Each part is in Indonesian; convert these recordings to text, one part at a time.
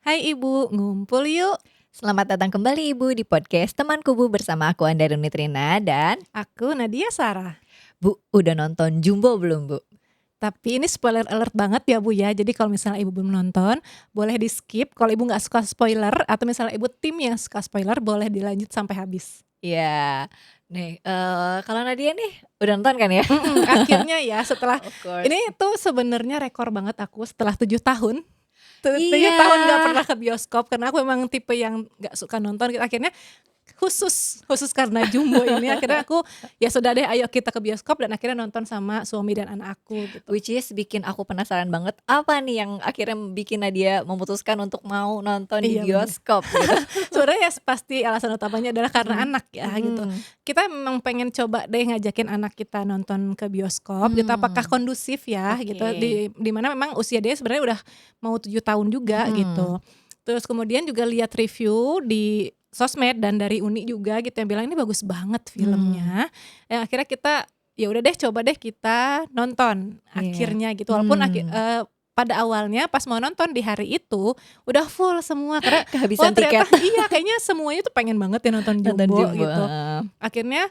Hai Ibu, ngumpul yuk. Selamat datang kembali Ibu di podcast Teman Kubu bersama aku Andari Nitrina dan Aku Nadia Sarah. Bu, udah nonton Jumbo belum Bu? Tapi ini spoiler alert banget ya Bu ya. Jadi kalau misalnya Ibu belum nonton, boleh di skip. Kalau Ibu gak suka spoiler, atau misalnya Ibu tim yang suka spoiler, boleh dilanjut sampai habis. Ya, nih kalau Nadia nih udah nonton kan ya? Akhirnya ya setelah, Of course. ini tuh sebenarnya rekor banget aku setelah 7 tahun. 7 Iya. tahun gak pernah ke bioskop, karena aku memang tipe yang gak suka nonton. Akhirnya khusus karena Jumbo ini akhirnya aku ya sudah deh ayo kita ke bioskop, dan akhirnya nonton sama suami dan anak aku gitu. Which is bikin aku penasaran banget apa nih yang akhirnya bikin Nadia memutuskan untuk mau nonton di Iya, bener. bioskop gitu. Sebenarnya ya pasti alasan utamanya adalah karena anak ya gitu. Kita memang pengen coba deh ngajakin anak kita nonton ke bioskop gitu, apakah kondusif ya Oke. gitu, di mana memang usia dia sebenarnya udah mau 7 tahun juga gitu. Terus kemudian juga lihat review di sosmed dan dari Uni juga gitu yang bilang ini bagus banget filmnya. Yang akhirnya kita ya udah deh coba deh kita nonton akhirnya gitu, walaupun pada awalnya pas mau nonton di hari itu udah full semua karena Kehabisan ternyata tiket. iya kayaknya semuanya tuh pengen banget ya nonton Jumbo gitu. Akhirnya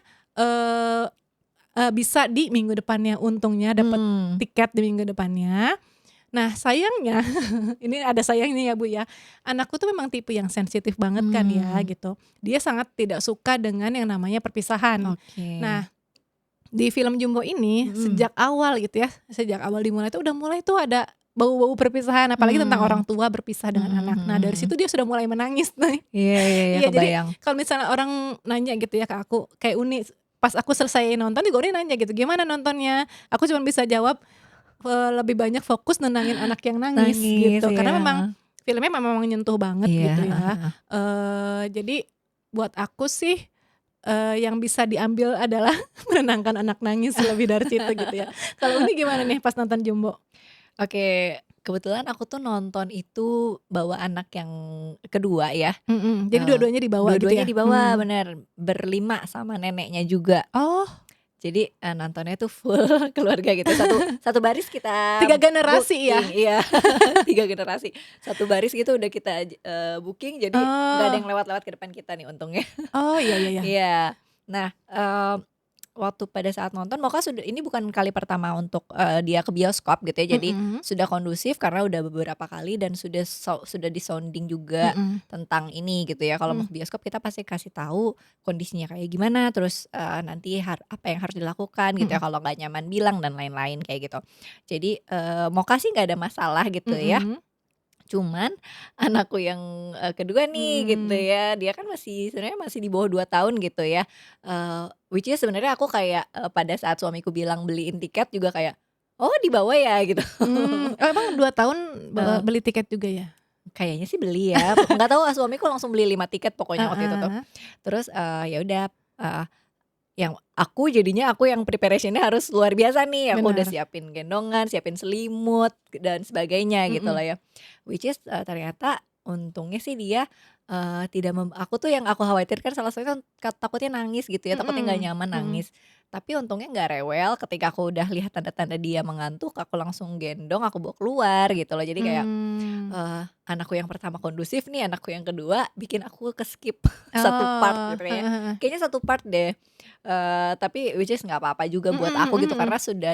bisa di minggu depannya, untungnya dapat tiket di minggu depannya. Nah sayangnya ini ada sayangnya ya Bu ya, anakku tuh memang tipe yang sensitif banget kan ya gitu. Dia sangat tidak suka dengan yang namanya perpisahan. Oke. Nah di film Jumbo ini sejak awal gitu ya, sejak awal dimulai tuh udah mulai tuh ada bau-bau perpisahan, apalagi tentang orang tua berpisah dengan anak. Nah dari situ dia sudah mulai menangis nih. Iya Iya jadi kebayang. kalau misalnya orang nanya gitu ya ke aku, kayak Uni pas aku selesai nonton juga Uni nanya gitu, "Gimana nontonnya?" Aku cuma bisa jawab lebih banyak fokus nenangin anak yang nangis Nangis, gitu. Karena iya. memang filmnya memang menyentuh banget Iya, gitu ya. Jadi buat aku sih yang bisa diambil adalah menenangkan anak nangis lebih dari situ gitu ya. Kalau Uni gimana nih pas nonton Jumbo? Oke, kebetulan aku tuh nonton itu bawa anak yang kedua ya. Jadi dua-duanya dibawa gitu Dua-duanya ya? dibawa bener, berlima sama neneknya juga. Oh, Jadi, nontonnya tuh full keluarga gitu, satu baris kita 3 generasi ya? booking, iya 3 generasi, satu baris gitu udah kita booking, jadi nggak ada Oh. yang lewat-lewat ke depan kita nih untungnya. Oh, iya. Iya. Nah, waktu pada saat nonton Moka ini bukan kali pertama untuk, dia ke bioskop gitu ya, jadi sudah kondusif karena udah beberapa kali dan sudah di-sounding juga tentang ini gitu ya. Kalau mau ke bioskop kita pasti kasih tahu kondisinya kayak gimana, terus, nanti apa yang harus dilakukan gitu ya, kalau nggak nyaman bilang dan lain-lain kayak gitu. Jadi, Moka sih nggak ada masalah gitu ya. Cuman anakku yang, kedua nih gitu ya, dia kan sebenarnya masih di bawah 2 tahun gitu ya, which is sebenarnya aku kayak, pada saat suamiku bilang beliin tiket juga kayak, "Oh dibawa ya?" Gitu. Oh emang 2 tahun beli tiket juga ya? Kayaknya sih beli ya, nggak tahu suamiku langsung beli 5 tiket pokoknya waktu itu tuh. Heeh. Terus, ya udah, yang aku yang preparation-nya harus luar biasa nih, aku udah Benar. siapin gendongan, siapin selimut dan sebagainya gitu lah ya. Which is, ternyata untungnya sih dia, tidak aku tuh yang aku khawatirkan salah satunya takutnya nangis gitu ya, takutnya nggak nyaman nangis. Tapi untungnya nggak rewel, ketika aku udah lihat tanda-tanda dia mengantuk, aku langsung gendong, aku bawa keluar gitu loh. Jadi kayak, anakku yang pertama kondusif nih, anakku yang kedua bikin aku ke-skip satu part Oh, gitu ya. heeh. Kayaknya satu part deh, tapi which is nggak apa-apa juga buat aku gitu, karena sudah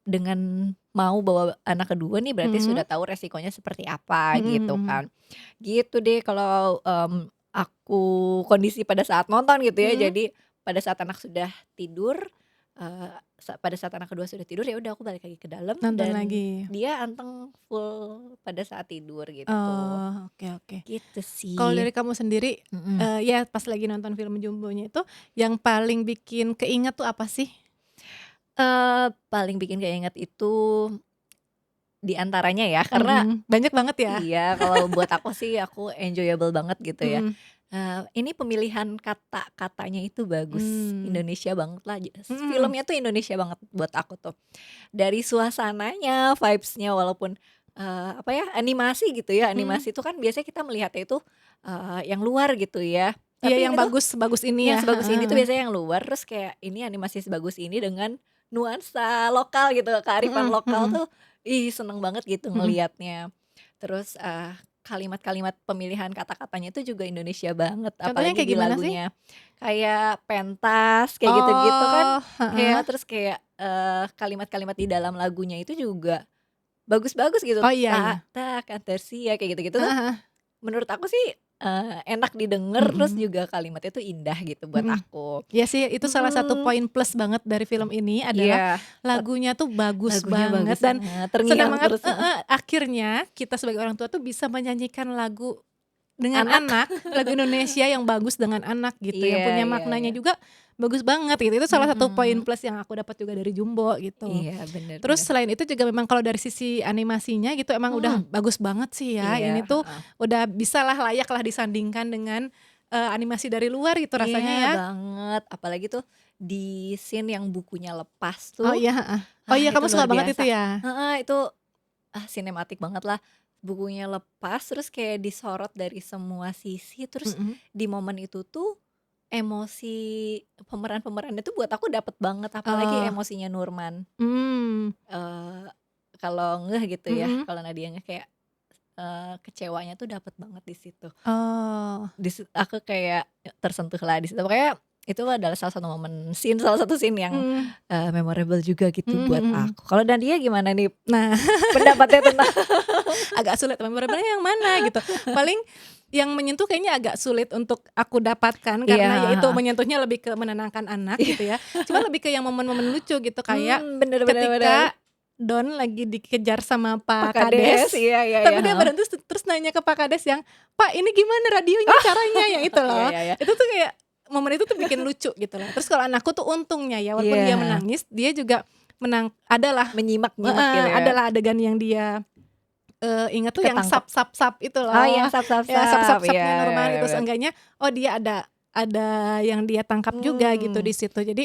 dengan mau bawa anak kedua nih berarti sudah tahu resikonya seperti apa gitu kan. Gitu deh kalau, aku kondisi pada saat nonton gitu ya. Jadi pada saat anak sudah tidur, eee, pada saat anak kedua sudah tidur, ya udah aku balik lagi ke dalam Nonton dan lagi. dia anteng full pada saat tidur gitu. Oh, oke. Gitu Kalau sih. dari kamu sendiri, Mhm. ya pas lagi nonton film Jumbonya itu, yang paling bikin keinget tuh apa sih? Paling bikin keinget itu di antaranya ya, karena Banyak banget ya? iya, kalau buat aku sih aku enjoyable banget gitu ya. Mhm. Ini pemilihan kata-katanya itu bagus, Mmm. Indonesia banget lah, Mhm. filmnya tuh Indonesia banget buat aku tuh. Dari suasananya, vibes-nya walaupun, apa ya, animasi gitu ya, Mhm. animasi itu kan biasanya kita melihatnya itu, yang luar gitu ya. Iya Tapi yang ini tuh bagus ini yang ya, sebagus ini tuh heeh. biasanya yang luar, terus kayak ini animasi sebagus ini dengan nuansa lokal gitu, kearifan lokal tuh, ih seneng banget gitu Mhm. ngelihatnya. Terus, kalimat-kalimat pemilihan kata-katanya itu juga Indonesia banget, Contohnya apalagi kayak di gimana sih? lagunya. Kayak pentas, kayak gitu-gitu kan, Oh, kayak heeh. terus kayak, kalimat-kalimat di dalam lagunya itu juga bagus-bagus gitu, Oh, iya tak iya. tak kan tersia kayak gitu-gitu tuh Heeh heeh. menurut aku sih, enak didengar, terus Mhm. juga kalimatnya tuh indah gitu buat Mhm. aku. Iya sih, itu salah satu Mhm. poin plus banget dari film ini adalah Iya, lagunya tuh bagus lagunya banget bagus dan banget, senang terngiang banget terus, heeh. akhirnya kita sebagai orang tua tuh bisa menyanyikan lagu dengan Anak. anak, lagu Indonesia yang bagus dengan anak gitu, yang Iya punya iya maknanya iya. juga bagus banget gitu. Itu salah satu poin Mhm. plus yang aku dapat juga dari Jumbo gitu. Iya, bener Terus bener. selain itu juga memang kalau dari sisi animasinya gitu emang udah Mhm. bagus banget sih ya. Iya, Ini tuh heeh. udah bisalah layak lah disandingkan dengan, animasi dari luar gitu rasanya Iya ya. banget, apalagi tuh di scene yang bukunya lepas Oh tuh, iya, heeh. Oh iya itu kamu suka luar banget itu biasa. ya? Heeh, itu, sinematik banget lah. Bukunya lepas terus kayak disorot dari semua sisi, terus Mhm. di momen itu tuh emosi pemeran-pemerannya tuh buat aku dapet banget, apalagi Oh, emosinya Nurman. mmm, Eee, Kalau ngeh gitu ya, mhm. kalau Nadia ngeh kayak, kecewanya tuh dapet banget di situ. Oh, Aku kayak tersentuh lah di situ. Pokoknya itu adalah salah satu scene yang, mhm. memorable juga gitu Mhm buat mhm mhm. aku. Kalau Nadia gimana nih Nah, pendapatnya tentang agak sulit membebernya yang mana gitu. Paling yang menyentuh kayaknya agak sulit untuk aku dapatkan iya, karena ya heeh itu heeh. menyentuhnya lebih ke menenangkan anak Iya, gitu ya. Cuma lebih ke yang momen-momen lucu gitu kayak bener bener bener. ketika Don lagi dikejar sama Pak Pak Kades, Kades, iya iya iya, tapi dia heeh. berhenti terus nanya ke Pak Kades yang, "Pak ini gimana radionya caranya?" Yang itu Iya loh. iya iya. Itu tuh kayak momen itu tuh bikin lucu gitu loh. Terus kalau anakku tuh untungnya ya walaupun Iya, dia heeh. menangis, dia juga adalah Menyimak-nyimak gitu ya, adalah adegan yang dia inget tuh yang ketangkep. sap itu Oh yang loh, sap sap ya sap, iya sap-sapnya bener Nurman bener gitu bener. seenggaknya, oh dia ada yang dia tangkap juga gitu Mmm, di situ. Jadi,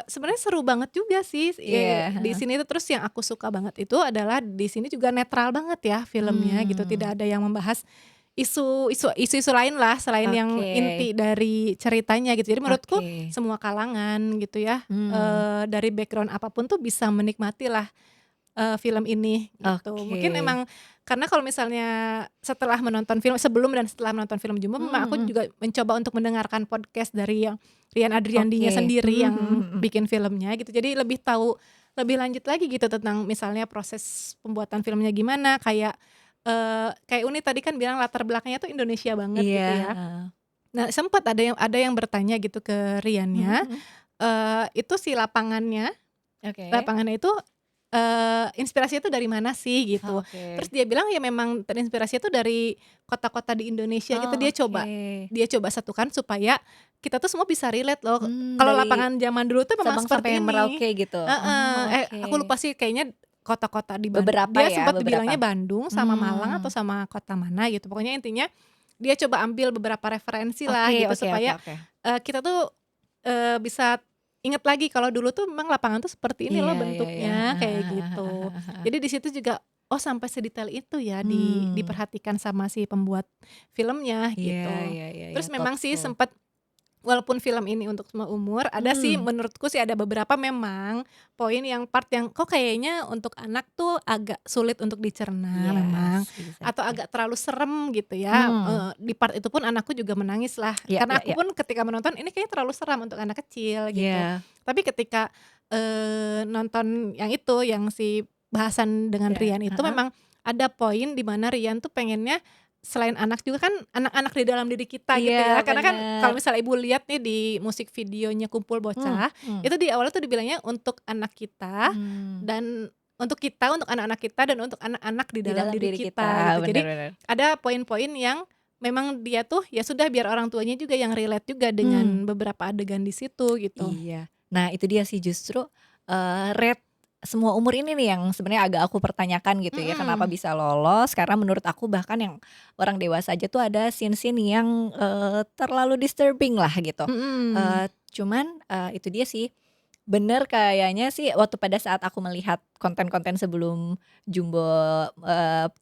sebenarnya seru banget juga sih, iya, di heeh. sini tuh terus yang aku suka banget itu adalah di sini juga netral banget ya filmnya gitu, Mmm, tidak ada yang membahas isu-isu lain lah selain yang oke inti dari ceritanya gitu. Jadi menurutku oke. semua kalangan gitu ya, Mmm, dari background apapun tuh bisa menikmati lah film ini gitu. oke. Mungkin emang karena kalau misalnya setelah menonton film sebelum dan setelah menonton film Jumbo memang Mhm aku mhm. juga mencoba untuk mendengarkan podcast dari yang Rian Adriandinya Oke, sendiri mhm mhm yang mhm. bikin filmnya gitu. Jadi lebih tahu lebih lanjut lagi gitu tentang misalnya proses pembuatan filmnya gimana, kayak Uni tadi kan bilang latar belakangnya tuh Indonesia banget Iya, gitu ya. heeh. Nah sempat ada yang bertanya gitu ke Mhm Riannya, mhm. itu si Oke. lapangannya itu inspirasinya itu dari mana sih gitu. Terus Oke. dia bilang ya memang terinspirasi itu dari kota-kota di Indonesia gitu Oh, oke. dia coba satukan supaya kita tuh semua bisa relate loh. Kalau Dari lapangan zaman dulu tuh memang Sabang sampai seperti ini. Merauke gitu? Heeh, Oh, oke. aku lupa sih kayaknya kota-kota di Beberapa dia ya, sempat beberapa? bilangnya Bandung sama Malang atau Mmm, sama kota mana gitu. Pokoknya intinya dia coba ambil beberapa referensi lah oke gitu oke oke supaya, oke. kita tuh, bisa inget lagi kalau dulu tuh memang lapangan tuh seperti ini loh Iya iya iya, bentuknya, heeh kayak heeh heeh gitu. heeh heeh. Jadi di situ juga, oh sampai sedetail itu ya Mmm, diperhatikan sama si pembuat filmnya iya gitu. iya iya iya, Terus memang sih thoughtful. sempet walaupun film ini untuk semua umur, ada sih Mmm, menurutku sih ada beberapa memang poin yang part yang kok kayaknya untuk anak tuh agak sulit untuk dicerna memang, yes, atau exactly. agak terlalu serem gitu ya, Mmm, di part itu pun anakku juga menangis lah, iya karena iya aku iya. pun ketika menonton ini kayaknya terlalu seram untuk anak kecil gitu. Iya Tapi ketika, nonton yang itu, yang si bahasan dengan iya, Rian itu heeh. memang ada poin di mana Rian tuh pengennya selain anak juga kan anak-anak di dalam diri kita gitu Iya ya, karena kan bener. kalau misalnya Ibu lihat nih di musik videonya Kumpul Mmm, Bocah, mmm, itu di awalnya tuh dibilangnya untuk anak kita mmm, dan untuk kita, untuk anak-anak kita dan untuk anak-anak di di dalam dalam diri diri kita kita, gitu. bener Jadi bener. ada poin-poin yang memang dia tuh ya sudah biar orang tuanya juga yang relate juga Mmm. dengan beberapa adegan di situ gitu. Iya. Nah itu dia sih justru, rate semua umur ini nih yang sebenarnya agak aku pertanyakan gitu ya, kenapa Mhm, bisa lolos, karena menurut aku bahkan yang orang dewasa aja tuh ada scene-scene yang, terlalu disturbing lah gitu. mhm, Cuman, itu dia sih, Bener kayaknya sih waktu pada saat aku melihat konten-konten sebelum Jumbo,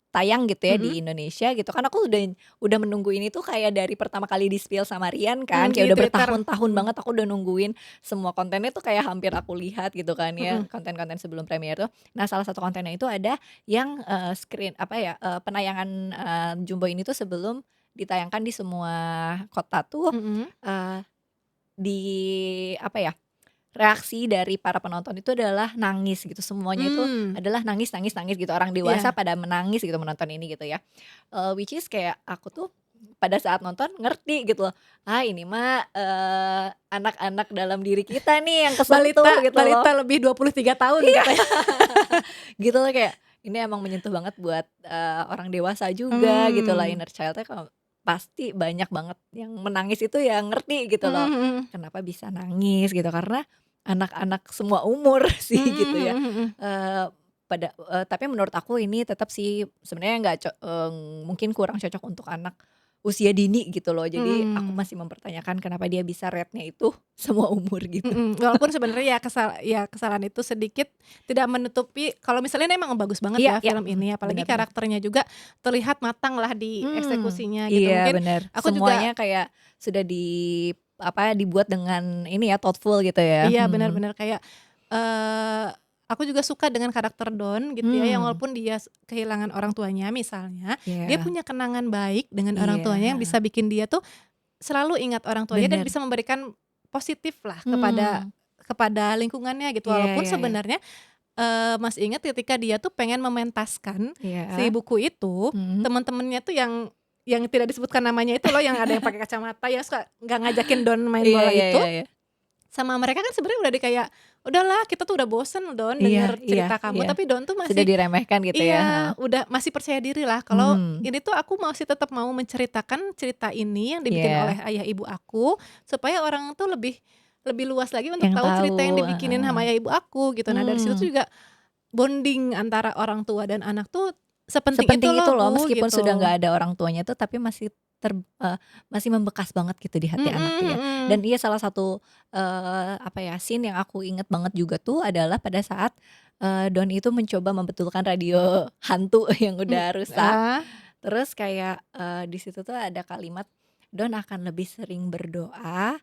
tayang gitu ya Mhm. di Indonesia gitu kan, aku udah menunggu ini tuh kayak dari pertama kali di-spill sama Rian kan, Di kayak udah Twitter. bertahun-tahun Mhm. banget aku udah nungguin semua kontennya tuh kayak hampir aku lihat gitu kan ya, Mhm. konten-konten sebelum premiere tuh. Nah salah satu kontennya itu ada yang, penayangan, Jumbo ini tuh sebelum ditayangkan di semua kota tuh, Mhm. eee, di apa ya, reaksi dari para penonton itu adalah nangis gitu, semuanya itu Mmm. adalah nangis nangis nangis gitu, orang dewasa Iya. pada menangis gitu menonton ini gitu ya. Which is kayak aku tuh pada saat nonton ngerti gitu loh, ini mah, anak-anak dalam diri kita nih yang kesentuh Balita gitu loh. balita lebih 23 tahun Iya, katanya. gitu loh kayak, ini emang menyentuh banget buat, orang dewasa juga gitu lah, Mmm. inner child-nya kalau pasti banyak banget yang menangis itu ya ngerti gitu loh, Mhm mhm. kenapa bisa nangis gitu, karena anak-anak semua umur sih gitu Mhm ya, mhm mhm. tapi menurut aku ini tetap sih sebenarnya mungkin kurang cocok untuk anak usia dini gitu loh, jadi aku Mhm. masih mempertanyakan kenapa dia bisa rate-nya itu semua umur gitu. Mhm, walaupun sebenarnya ya kesalahan itu sedikit tidak menutupi kalau misalnya ini emang bagus banget Iya ya iya, film ini, apalagi bener bener. karakternya juga terlihat matang lah di eksekusinya gitu. Iya Mungkin bener, aku juga semuanya kayak sudah dibuat dengan ini ya, thoughtful gitu ya, iya benar-benar kayak, aku juga suka dengan karakter Don gitu ya, yang mmm, walaupun dia kehilangan orang tuanya misalnya, dia iya punya kenangan baik dengan orang iya, tuanya yang heeh, bisa bikin dia tuh selalu ingat orang tuanya dan bener, bisa memberikan positif lah kepada mmm, kepada lingkungannya gitu. iya Walaupun iya iya, sebenarnya masih ingat ketika dia tuh pengen mementaskan si iya, buku itu, mhm, temen-temennya tuh yang tidak disebutkan namanya itu loh, yang ada yang pakai kacamata ya suka nggak ngajakin Don main iya bola iya itu, iya iya, sama mereka kan sebenarnya udah kayak, "Udahlah kita tuh udah bosen Don iya denger iya cerita kamu," iya, tapi Don tuh sudah masih diremehkan gitu ya, heeh, iya, udah masih percaya diri lah kalau mhm, ini tuh aku masih tetap mau menceritakan cerita ini yang dibikin oleh iya, ayah ibu aku, supaya orang tuh lebih lebih luas lagi untuk yang tahu cerita yang tahu, dibikinin heeh, sama ayah ibu aku gitu. Nah dari situ tuh mmm. juga bonding antara orang tua dan anak tuh sepenting itu Sepenting itu loh loh, Bu, meskipun sudah gitu. nggak ada orang tuanya tuh, tapi masih membekas banget gitu di hati Mhm anak tuh ya. mhm. Dan iya salah satu, scene yang aku inget banget juga tuh adalah pada saat, Don itu mencoba membetulkan radio hantu yang udah rusak, Ah, terus kayak, di situ tuh ada kalimat, "Don akan lebih sering berdoa,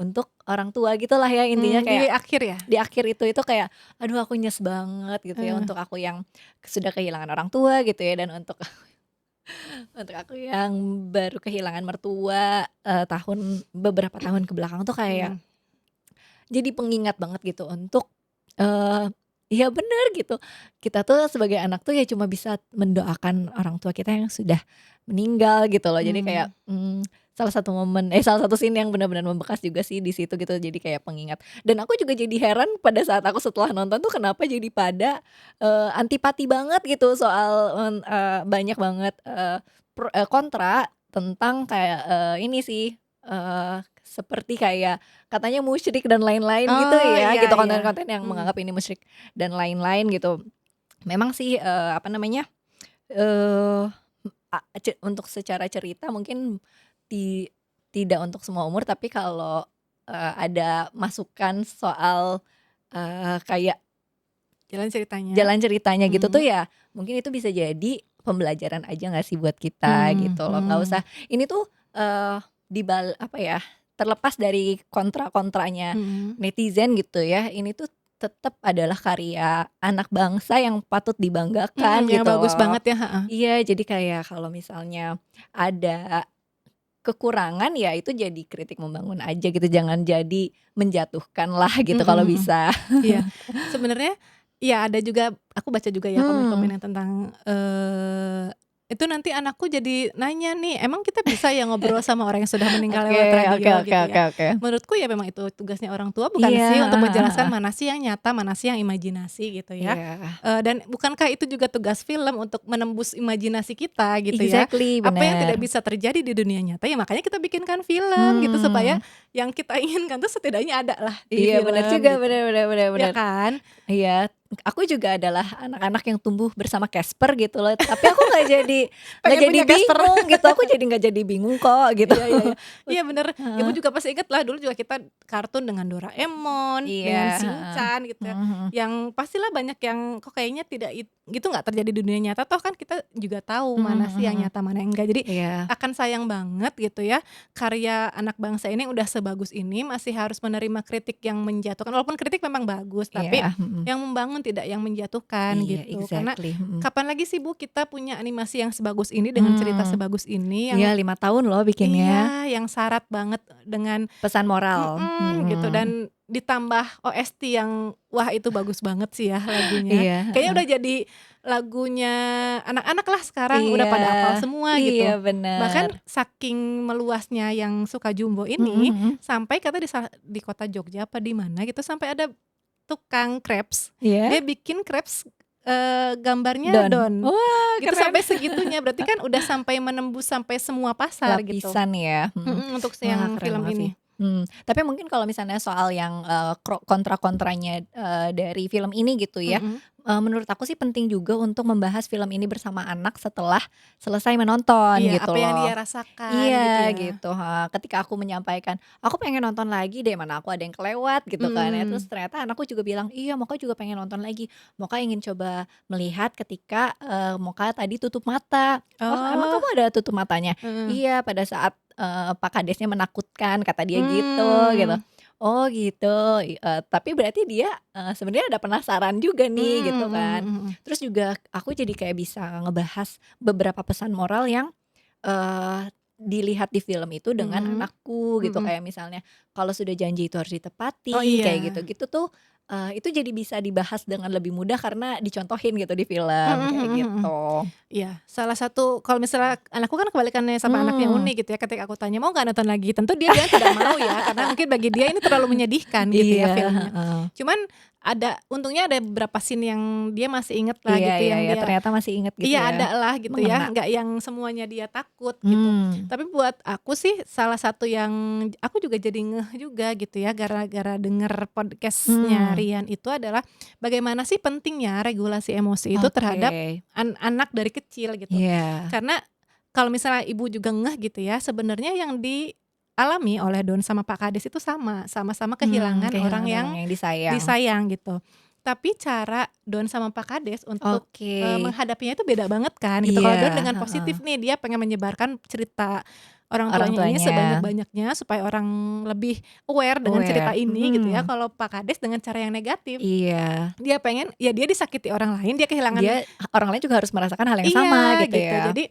untuk orang tua," gitulah ya intinya di kayak akhir ya? di akhir itu kayak, aduh aku nyes banget gitu ya Heeh. untuk aku yang sudah kehilangan orang tua gitu ya dan untuk untuk aku yang baru kehilangan mertua, beberapa tahun ke belakang tuh kayak Mhm. jadi pengingat banget gitu untuk, eee, iya bener gitu, kita tuh sebagai anak tuh ya cuma bisa mendoakan orang tua kita yang sudah meninggal gitu loh. Jadi kayak, Mmm. salah satu scene yang benar-benar membekas juga sih di situ gitu, jadi kayak pengingat. Dan aku juga jadi heran pada saat aku setelah nonton tuh kenapa jadi pada, antipati banget gitu soal, banyak banget, kontra tentang kayak, ini sih, seperti kayak katanya musyrik dan lain-lain gitu Oh, ya, iya gitu iya. konten-konten yang Mhm. menganggap ini musyrik dan lain-lain gitu. Memang sih, eee, a ce untuk secara cerita mungkin ti tidak untuk semua umur, tapi kalau, ada masukan soal, kayak Jalan ceritanya. jalan ceritanya gitu tuh Mhm. ya, mungkin itu bisa jadi pembelajaran aja nggak sih buat kita Mmm, gitu loh, nggak usah mhm. ini tuh, apa ya, terlepas dari kontra-kontranya Mhm. netizen gitu ya, ini tuh tetap adalah karya anak bangsa yang patut Mhm, dibanggakan yang gitu bagus loh. banget ya, heeh. Iya, jadi kayak kalau misalnya ada kekurangan ya itu jadi kritik membangun aja gitu, jangan jadi menjatuhkan lah gitu Mhm kalau mhm. bisa. Iya, sebenarnya ya ada juga aku baca juga ya Mmm. komen-komen yang tentang, itu nanti anakku jadi nanya nih, "Emang kita bisa ya ngobrol sama orang yang sudah meninggal Oke lewat oke radio?" oke Gitu oke ya. oke. Menurutku ya memang itu tugasnya orang tua bukan Iya, sih untuk heeh heeh menjelaskan heeh. mana sih yang nyata, mana sih yang imajinasi gitu ya. Iya, Dan bukankah itu juga tugas film untuk menembus imajinasi kita gitu ya. exactly, Apa yang tidak bener. bisa terjadi di dunia nyata ya makanya kita bikinkan film gitu supaya Mmm, yang kita inginkan tuh setidaknya ada lah di Iya benar film juga, gitu, benar benar benar ya benar. kan? Iya, aku juga adalah anak-anak yang tumbuh bersama Casper gitu loh, tapi aku nggak Pengen jadi punya Casper. bingung gitu, aku jadi nggak jadi bingung kok gitu. Iya iya iya. Iya bener, ibu Heeh. juga pasti inget lah dulu juga kita kartun dengan Doraemon, Iya, dengan heeh. Shinchan gitu ya, Mhm mhm. yang pastilah banyak yang kok kayaknya tidak gitu nggak terjadi di dunia nyata, toh kan kita juga tahu Mhm mana mhm sih yang mhm. nyata mana yang enggak. Jadi Iya. akan sayang banget gitu ya, karya anak bangsa ini yang udah sebagus ini masih harus menerima kritik yang menjatuhkan, walaupun kritik memang bagus, tapi Iya, mhm. yang membangun tidak yang menjatuhkan Iya, gitu. Karena exactly, mhm. kapan lagi sih Bu kita punya animasi yang sebagus ini dengan cerita Mmm. sebagus ini Iya yang 5 tahun loh bikinnya. iya, yang syarat banget dengan Pesan moral, gitu mhm. dan ditambah OST yang wah itu bagus banget sih ya lagunya. Iya, Kayaknya heeh. udah jadi lagunya anak-anak lah sekarang, udah Iya, pada hafal semua iya gitu. bener. Bahkan saking meluasnya yang suka Jumbo Mhm ini, mhm. sampai kata di kota Jogja apa di mana gitu, sampai ada tukang crepes, Iya? dia bikin crepes, gambarnya Don? Don, Wah gitu keren. sampai segitunya, berarti kan udah sampai menembus sampai semua pasar gitu. Lapisan ya, mhm. Untuk Wah yang keren film banget sih. ini. Tapi mungkin kalau misalnya soal yang, kontra-kontranya, dari film ini gitu ya, Mhm. menurut aku sih penting juga untuk membahas film ini bersama anak setelah selesai menonton Iya, gitu apa yang loh. dia rasakan gitu Iya ya. gitu, heeh, ketika aku menyampaikan, "Aku pengen nonton lagi deh, mana aku ada yang kelewat," gitu kan ya, terus Mhm. ternyata anakku juga bilang, "Iya Moka juga pengen nonton lagi, Moka ingin coba melihat ketika, Moka tadi tutup mata." "Oh emang Oh, kamu ada tutup matanya?" heeh. "Iya pada saat, Pak Kadesnya menakutkan," kata dia gitu. Mmm, "Oh gitu," tapi berarti dia, sebenarnya ada penasaran juga nih mhm gitu mhm kan. mhm. Terus juga aku jadi kayak bisa ngebahas beberapa pesan moral yang dilihat di film itu dengan Mhm, anakku gitu, mhm. kayak misalnya kalau sudah janji itu harus Oh ditepati, kayak iya. gitu-gitu tuh, itu jadi bisa dibahas dengan lebih mudah karena dicontohin gitu di film, Mhm kayak mhm mhm. gitu. Iya, salah satu kalau misalnya anakku kan kebalikannya sama anaknya Mmm, Uni gitu ya, ketika aku tanya, "Mau nggak nonton lagi?" Tentu dia bilang tidak mau ya, karena mungkin bagi dia ini terlalu menyedihkan gitu ya iya, filmnya. heeh. Cuman untungnya ada beberapa scene yang dia masih inget lah Iya gitu, iya yang iya, dia ternyata masih inget gitu iya ya, ada lah gitu ya, mengena. nggak yang semuanya dia takut gitu. Mmm, Tapi buat aku sih salah satu yang aku juga jadi ngeh juga gitu ya gara-gara denger podcast-nya mmm, Rian itu adalah bagaimana sih pentingnya regulasi emosi itu oke, terhadap anak dari kecil gitu. iya, Karena kalau misalnya ibu juga ngeh gitu ya, sebenarnya yang dialami oleh Don sama Pak Kades itu sama-sama kehilangan orang kehilangan yang orang yang disayang. disayang gitu. Tapi cara Don sama Pak Kades untuk, Oke, menghadapinya itu beda banget kan gitu. Kalau iya, Don dengan heeh, positif nih, dia pengen menyebarkan cerita orang orang tuanya ini tuanya sebanyak-banyaknya supaya orang lebih aware dengan cerita aware, ini gitu ya. mhm, Kalau Pak Kades dengan cara yang negatif, iya. dia pengen ya dia disakiti orang lain, dia kehilangan Dia orang lain juga harus merasakan hal yang sama iya gitu gitu. ya. Jadi,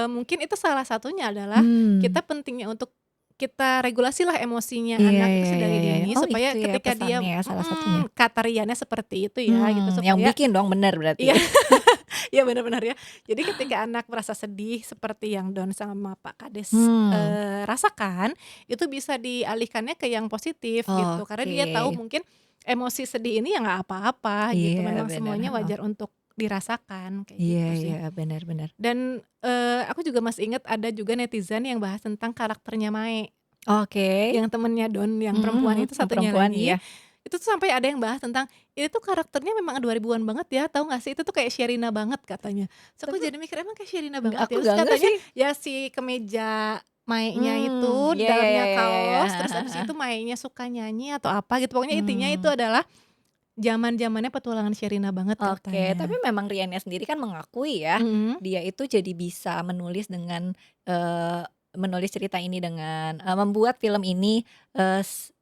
mungkin itu salah satunya adalah Mmm, kita pentingnya untuk kita regulasilah emosinya iya anak itu iya iya sedari iya iya. dini Oh supaya itu ya ketika dia pesannya ya salah satunya. kata Riannya seperti itu ya gitu Yang supaya bikin dong bener iya berarti. iya benar-benar ya. Jadi ketika anak merasa sedih seperti yang Don sama Pak Kades, Mmm, rasakan, itu bisa dialihkannya ke yang positif gitu. Karena oke. dia tahu mungkin emosi sedih ini ya nggak apa-apa gitu, Iya memang bener, semuanya heeh. wajar untuk dirasakan, kayak Iya gitu iya, sih. bener bener. Dan, aku juga masih ingat ada juga netizen yang bahas tentang karakternya Mae, Oke, yang temennya Don yang mhm perempuan mhm, itu yang satunya perempuan lagi, iya. itu tuh sampai ada yang bahas tentang, "Ini tuh karakternya memang 2000-an banget ya, tahu nggak sih? Itu tuh kayak Sherina banget," katanya. Terus aku Tapi jadi mikir, "Emang kayak Sherina banget aku ya?" Terus nggak ngeh katanya, sih. ya si kemeja Mae-nya itu di Iya iya iya dalamnya iya iya, kaos, heeh terus heeh abis heeh. itu Mae-nya suka nyanyi atau apa gitu, pokoknya intinya itu Mmm, adalah zaman-zamannya petualangan Sherina banget oke. Tapi katanya. memang Riannya sendiri kan mengakui ya, Mhm. dia itu jadi bisa menulis cerita ini dengan membuat film ini,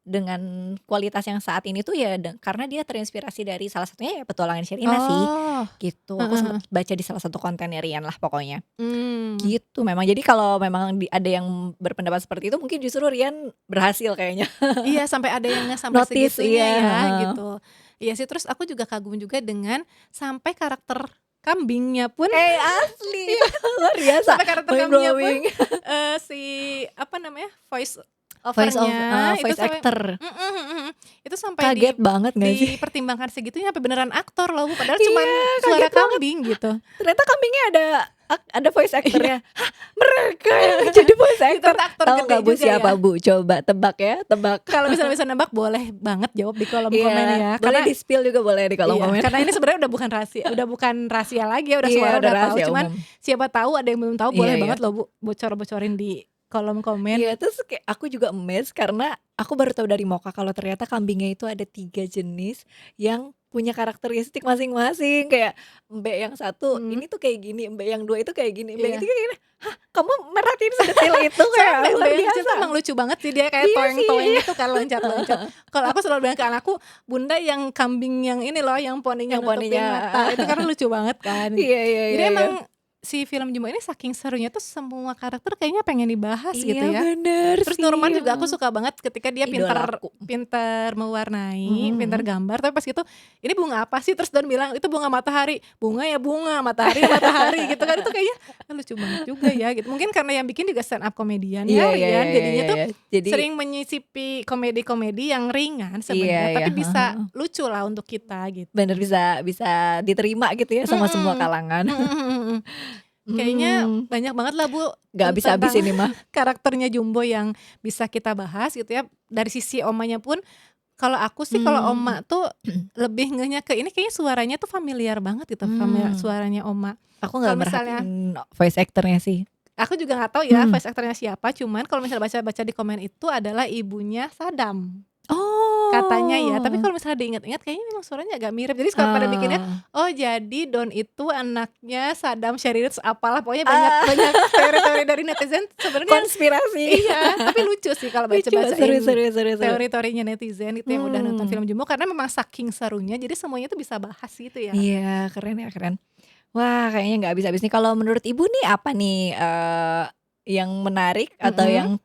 dengan kualitas yang saat ini tuh ya karena dia terinspirasi dari salah satunya ya petualangan Sherina sih, Oh, gitu. Aku heeh sempet heeh. baca di salah satu kontennya Rian lah pokoknya. Mmm. Gitu memang. Jadi kalau memang ada yang berpendapat seperti itu mungkin justru Rian berhasil kayaknya. Iya, sampai ada yang sampai Notice segitunya iya, ya, heeh. gitu. Iya sih, terus aku juga kagum juga dengan sampai karakter kambingnya pun Asli itu iya, luar biasa, sampai karakter mind kambingnya pun, blowing. si apa namanya, voice itu Voice sampai actor. itu sampai Kaget banget nggak sih? dipertimbangkan segitunya, sampai beneran aktor loh, padahal cuman Iya, suara kaget banget. kambing gitu. Ternyata kambingnya ada ada voice actor-nya. Hah, mereka yang jadi voice actor. aktor Tahu gede nggak Bu juga siapa ya. Bu? Coba tebak ya, tebak. Kalau misalnya bisa nebak boleh banget jawab di kolom Iya, komen ya. boleh di spill juga boleh di kolom iya, komen. karena ini sebenarnya udah bukan rahasia lagi ya, udah Iya, semua orang udah udah tahu. rahasia Cuman umum. siapa tahu ada yang belum tahu, Iya, boleh iya. banget loh Bu bocor-bocorin di kolom komen. Iya, terus kayak aku juga amazed karena aku baru tahu dari Mocha kalau ternyata kambingnya itu ada 3 jenis yang punya karakteristik masing-masing. Kayak mbek yang satu ini tuh kayak gini, mbek yang 2 itu kayak gini, mbek Iya. yang 3 kayak gini. Hah, kamu merhatiin sedetil itu kayak Soalnya luar Mbak yang kecil biasa. tuh emang lucu banget sih, dia kayak Iya toeng-toeng sih. gitu kan, loncat-loncat. Kalau aku selalu bilang ke anakku, "Bunda yang kambing yang ini loh, yang poninya Yang nutupin poninya. mata." Itu karena lucu banget kan. Iya, iya, Jadi iya, iya. emang si film Jumbo ini saking serunya tuh semua karakter kayaknya pengen dibahas gitu Iya, ya. bener Terus sih. Nurman juga aku suka banget ketika dia Idolaku. pinter mewarnai, pinter Mhm. gambar. Tapi pas gitu, "Ini bunga apa sih?" Terus Don bilang, "Itu bunga matahari." "Bunga ya bunga, matahari ya matahari." Gitu kan. Itu kayaknya lucu banget juga ya gitu. Mungkin karena yang bikin juga stand up komedian Iya, ya iya, Rian. iya, Jadinya iya, tuh iya. Jadi sering menyisipi komedi-komedi yang ringan iya, sebenarnya, iya, tapi bisa heeh. lucu lah untuk kita gitu. Bener bisa diterima gitu ya sama semua Mhm. kalangan. Kayaknya Hmm, banyak banget lah Bu nggak habis-habis tentang ini mah. karakternya Jumbo yang bisa kita bahas gitu ya. Dari sisi omanya pun, kalau aku sih kalau Hmm. Oma tuh lebih ngehnya ke ini kayaknya suaranya tuh familiar banget gitu, suaranya Oma. Aku nggak Kalau misalnya merhatiin voice actor-nya sih. aku juga nggak tahu ya voice actor-nya siapa, cuman kalau misalnya baca-baca di komen itu adalah ibunya Sadam. Oh. Katanya ya, tapi kalau misalnya diingat-ingat kayaknya memang suaranya agak mirip. Jadi suka pada bikinnya, oh jadi Don itu anaknya Saddam Shariats apalah, pokoknya banyak teori-teori dari netizen sebenarnya. konspirasi. Iya, tapi lucu sih kalau Lucu, baca-bacain seru. teori-teorinya netizen itu yang udah nonton film Jumbo, karena memang saking serunya jadi semuanya tuh bisa bahas gitu ya. Iya, keren ya, keren. Wah, kayaknya nggak habis-habis nih. Kalau menurut Ibu nih apa nih yang menarik atau yang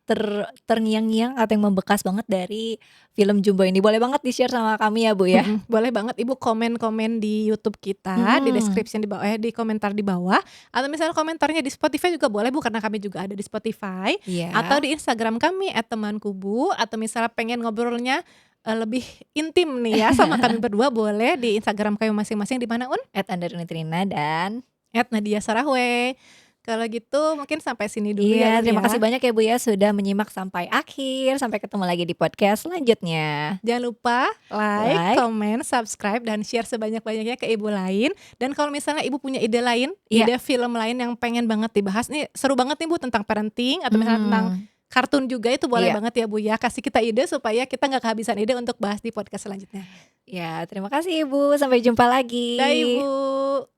terngiang-ngiang atau yang membekas banget dari film Jumbo ini? Boleh banget di-share sama kami ya Bu ya. Boleh banget Ibu komen-komen di YouTube kita, di description di bawah, di komentar di bawah, atau misalnya komentarnya di Spotify juga boleh Bu, karena kami juga ada di Spotify. Iya. Atau di Instagram kami @temankubu, atau misalnya pengen ngobrolnya lebih intim nih ya sama kami berdua, boleh di Instagram kami masing-masing di mana Un? @andariunitrina dan @Nadia Sarahwe. Kalau gitu mungkin sampai sini dulu iya, ya Un terima ya. kasih banyak ya Bu ya sudah menyimak sampai akhir. Sampai ketemu lagi di podcast selanjutnya. Jangan lupa Like. comment, subscribe, dan share sebanyak-banyaknya ke ibu lain. Dan kalau misalnya ibu punya ide lain, Iya. ide film lain yang pengen banget dibahas, nih seru banget nih Bu, tentang parenting atau misalnya tentang kartun juga, itu boleh Iya. banget ya Bu ya. Kasih kita ide supaya kita gak kehabisan ide untuk bahas di podcast selanjutnya. Ya, terima kasih Ibu. Sampai jumpa lagi. Dah Ibu.